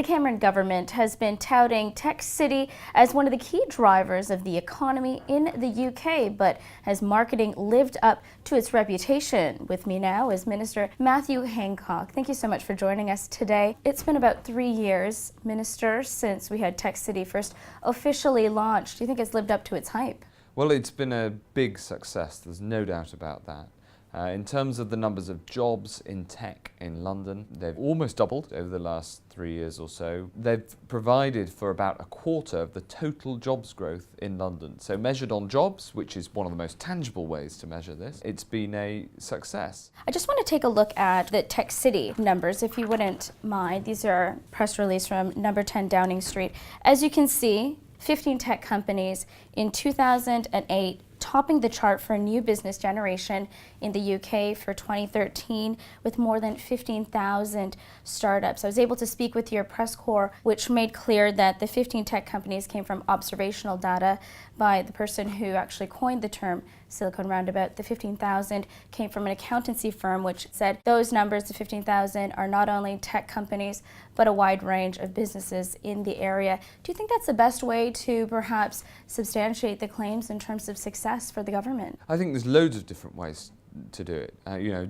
The Cameron government has been touting Tech City as one of the key drivers of the economy in the UK, but has marketing lived up to its reputation? With me now is Minister Matthew Hancock. Thank you so much for joining us today. It's been about 3 years, Minister, since we had Tech City first officially launched. Do you think it's lived up to its hype? Well, it's been a big success, there's no doubt about that. In terms of the numbers of jobs in tech in London, they've almost doubled over the last 3 years or so. They've provided for about a quarter of the total jobs growth in London. So measured on jobs, which is one of the most tangible ways to measure this, it's been a success. I just want to take a look at the Tech City numbers, if you wouldn't mind. These are a press release from number 10 Downing Street. As you can see, 15 tech companies in 2008 topping the chart for new business generation in the UK for 2013 with more than 15,000 startups. I was able to speak with your press corps, which made clear that the 15 tech companies came from observational data by the person who actually coined the term Silicon Roundabout. The 15,000 came from an accountancy firm which said those numbers, the 15,000, are not only tech companies but a wide range of businesses in the area. Do you think that's the best way to perhaps substantiate the claims in terms of success for the government? I think there's loads of different ways to do it.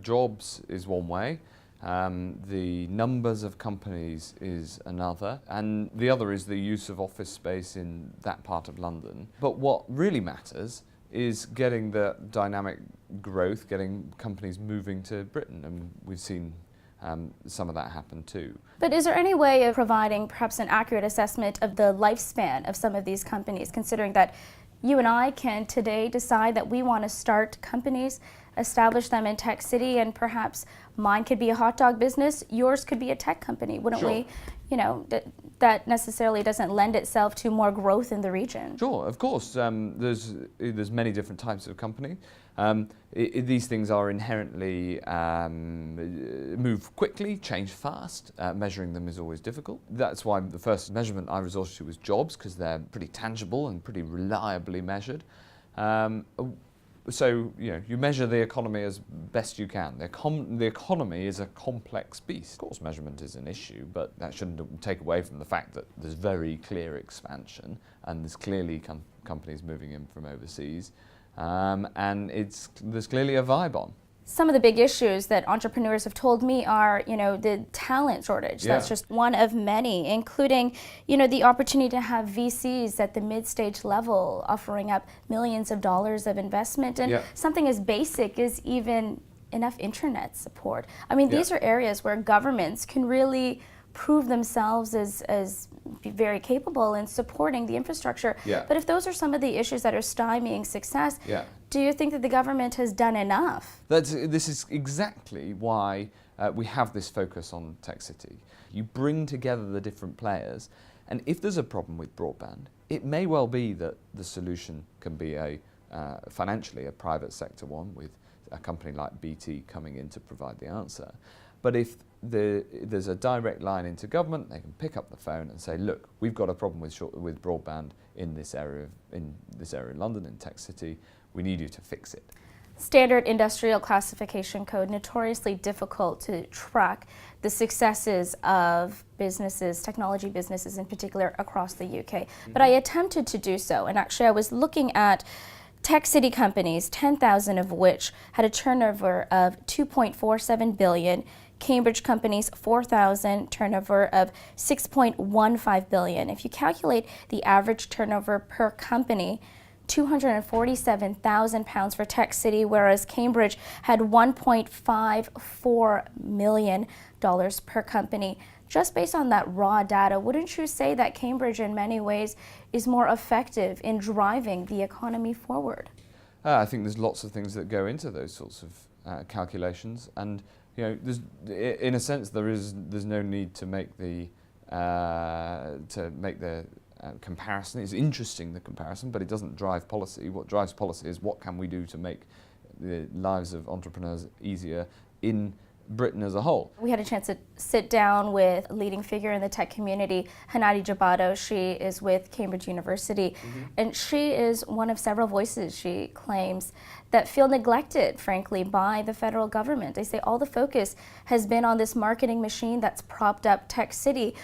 Jobs is one way. The numbers of companies is another, and the other is the use of office space in that part of London. But what really matters is getting the dynamic growth, getting companies moving to Britain, and we've seen some of that happen too. But is there any way of providing perhaps an accurate assessment of the lifespan of some of these companies, considering that you and I can today decide that we want to start companies, establish them in Tech City, and perhaps mine could be a hot dog business, yours could be a tech company, wouldn't we? That necessarily doesn't lend itself to more growth in the region. Sure, of course. There's many different types of company. These things are inherently move quickly, change fast. Measuring them is always difficult. That's why the first measurement I resorted to was jobs, because they're pretty tangible and pretty reliably measured. So you measure the economy as best you can. The economy is a complex beast. Of course, measurement is an issue, but that shouldn't take away from the fact that there's very clear expansion, and there's clearly companies moving in from overseas, and there's clearly a vibe on. Some of the big issues that entrepreneurs have told me are, the talent shortage. Yeah. That's just one of many, including, the opportunity to have VCs at the mid-stage level offering up millions of dollars of investment, and something as basic as even enough internet support. I mean, these are areas where governments can really prove themselves as very capable in supporting the infrastructure. But if those are some of the issues that are stymieing success, do you think that the government has done enough? This is exactly why we have this focus on Tech City. You bring together the different players, and if there's a problem with broadband, it may well be that the solution can be financially a private sector one, with a company like BT coming in to provide the answer. But if there's a direct line into government, they can pick up the phone and say, look, we've got a problem with broadband in this area of London, in Tech City. We need you to fix it. Standard Industrial Classification Code, notoriously difficult to track the successes of businesses, technology businesses in particular, across the UK. But I attempted to do so, and actually I was looking at Tech City companies, 10,000 of which had a turnover of 2.47 billion. Cambridge companies, 4,000, turnover of 6.15 billion. If you calculate the average turnover per company, £247,000 for Tech City, whereas Cambridge had $1.54 million per company. Just based on that raw data, wouldn't you say that Cambridge in many ways is more effective in driving the economy forward? I think there's lots of things that go into those sorts of calculations, and in a sense there's no need to make the comparison. It's interesting, the comparison, but it doesn't drive policy. What drives policy is what can we do to make the lives of entrepreneurs easier in Britain as a whole. We had a chance to sit down with a leading figure in the tech community, Hanadi Jabato. She is with Cambridge University, and she is one of several voices, she claims, that feel neglected, frankly, by the federal government. They say all the focus has been on this marketing machine that's propped up Tech City.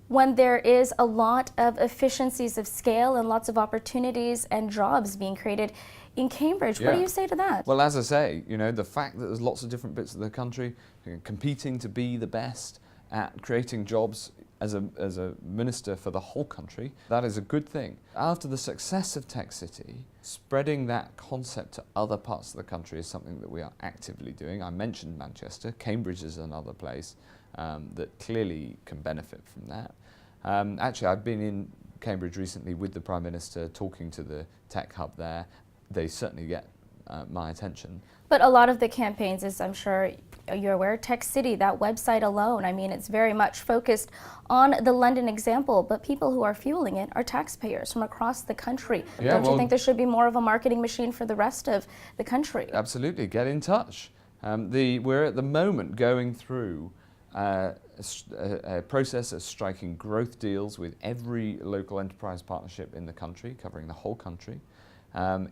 when there is a lot of efficiencies of scale and lots of opportunities and jobs being created in Cambridge. What do you say to that? Well, as I say, the fact that there's lots of different bits of the country competing to be the best at creating jobs as a minister for the whole country, that is a good thing. After the success of Tech City, spreading that concept to other parts of the country is something that we are actively doing. I mentioned Manchester. Cambridge is another place that clearly can benefit from that. Actually, I've been in Cambridge recently with the Prime Minister talking to the tech hub there. They certainly get my attention. But a lot of the campaigns, as I'm sure you're aware, Tech City, that website alone, I mean, it's very much focused on the London example, but people who are fueling it are taxpayers from across the country. Don't you think there should be more of a marketing machine for the rest of the country? Absolutely, get in touch. We're at the moment going through a process of striking growth deals with every local enterprise partnership in the country, covering the whole country,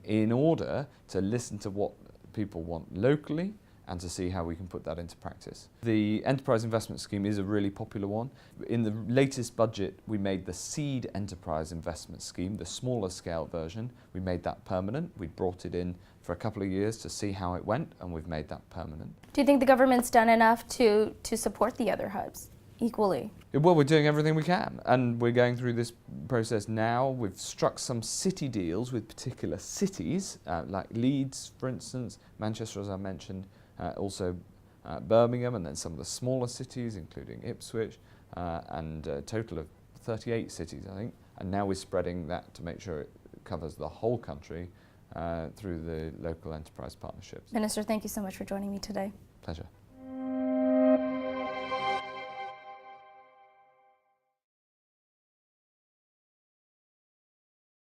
in order to listen to what people want locally and to see how we can put that into practice. The Enterprise Investment Scheme is a really popular one. In the latest budget, we made the Seed Enterprise Investment Scheme, the smaller scale version. We made that permanent. We brought it in for a couple of years to see how it went, and we've made that permanent. Do you think the government's done enough to support the other hubs equally? Well, we're doing everything we can, and we're going through this process now. We've struck some city deals with particular cities, like Leeds, for instance, Manchester, as I mentioned, also Birmingham, and then some of the smaller cities, including Ipswich, and a total of 38 cities, I think. And now we're spreading that to make sure it covers the whole country through the local enterprise partnerships. Minister, thank you so much for joining me today. Pleasure.